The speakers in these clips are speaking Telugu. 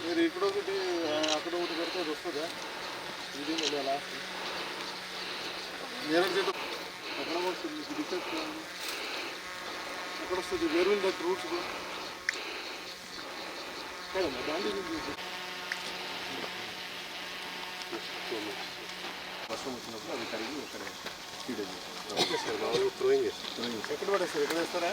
మీరు ఇక్కడ ఒకటి అక్కడ ఒకటి పెడితే అది వస్తుందా? ఇది మళ్ళీ లాస్ట్ నేనే చేత ఎక్కడ వస్తుంది డిసెక్ట్ ఎక్కడ వస్తుంది? వేరు దట్ రూట్స్ కదమ్మా దాంట్లో వర్షం వచ్చినప్పుడు అది కడిగి ఇక్కడ ఫీడ్ ఓకే సార్ మామూలుగా థ్రోయింగ్ చేస్తారు. ఎక్కడ పడేస్తారు? ఎక్కడ వేస్తారా?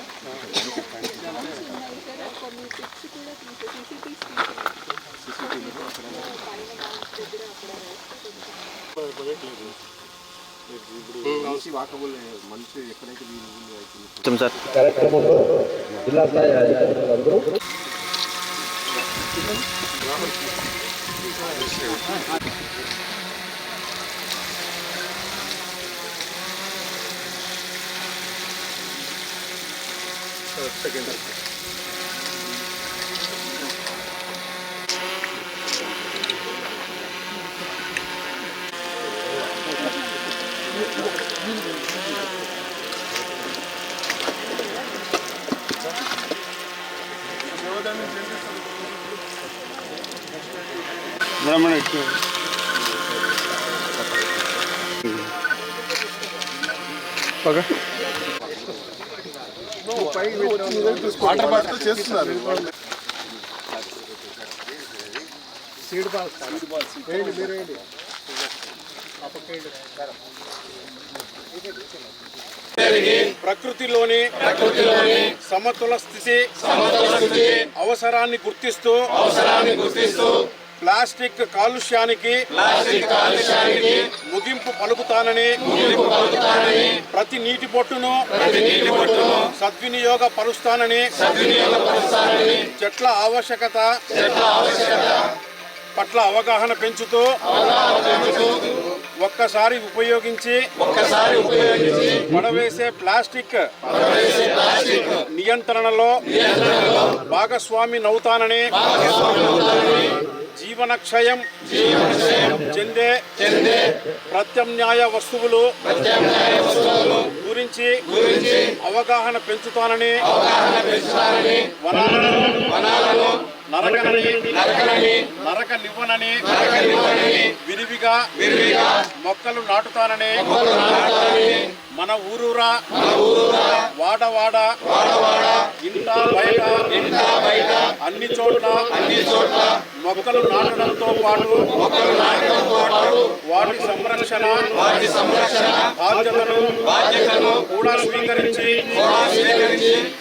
వాకబుల్ మంచి ఎక్కడైతే సార్ జిల్లా స్థాయి అధికారులందరూ సెకండ్ బ్రాహ్మణ వాటర్ బాటిల్ చేస్తున్నారు. సీడ్ బాల్స్ వేయండి, మీరు వేయండి. ప్రకృతిలోని సమతుల స్థితి అవసరాన్ని గుర్తిస్తూ ప్లాస్టిక్ కాలుష్యానికి ముగింపు పలుకుతానని ప్రతి నీటి బొట్టును సద్వినియోగ పరుస్తానని చెట్ల ఆవశ్యకత పట్ల అవగాహన పెంచుతూ ఒక్కసారి ఉపయోగించి పడవేసే ప్లాస్టిక్ నియంత్రణలో భాగస్వామి నవుతానని జీవనక్షయం చెందే ప్రత్యామ్నాయ వస్తువులు గురించి అవగాహన పెంచుతానని వనాలను నరకనివ్వనని విరివిగా మొక్కలు నాటుతానని మన ఊరూరా వాడవాడ ఇంటా బయట అన్ని చోట్ల మొక్కలు నాటడంతో పాటు వాటి సంరక్షణ బాధ్యతను కూడా స్వీకరించి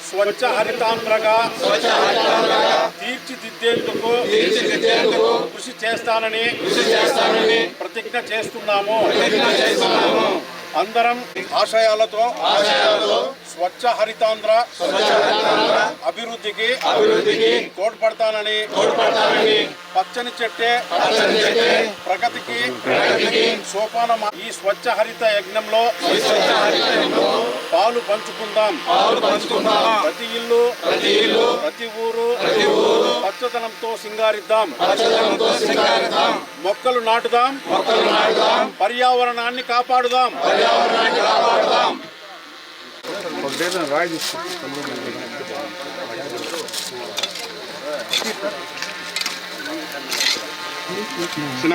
స్వచ్ఛ హరితాంధ్రగా తీర్చిదిద్దేందుకు కృషి చేస్తానని ప్రతిజ్ఞ చేస్తున్నాము. అందరం ఆశయాలతో స్వచ్ఛ హరితాంధ్ర అభివృద్ధికి తోడ్పడతానని పచ్చని చెట్టే ప్రగతికి సోపానం. ఈ స్వచ్ఛ హరిత యజ్ఞంలో పాలు పంచుకుందాం. ప్రతి ఇల్లు ప్రతి ఊరు పచ్చదనంతో సింగారిద్దాం. మొక్కలు నాటుదాం. పర్యావరణాన్ని కాపాడుదాం. చిన్న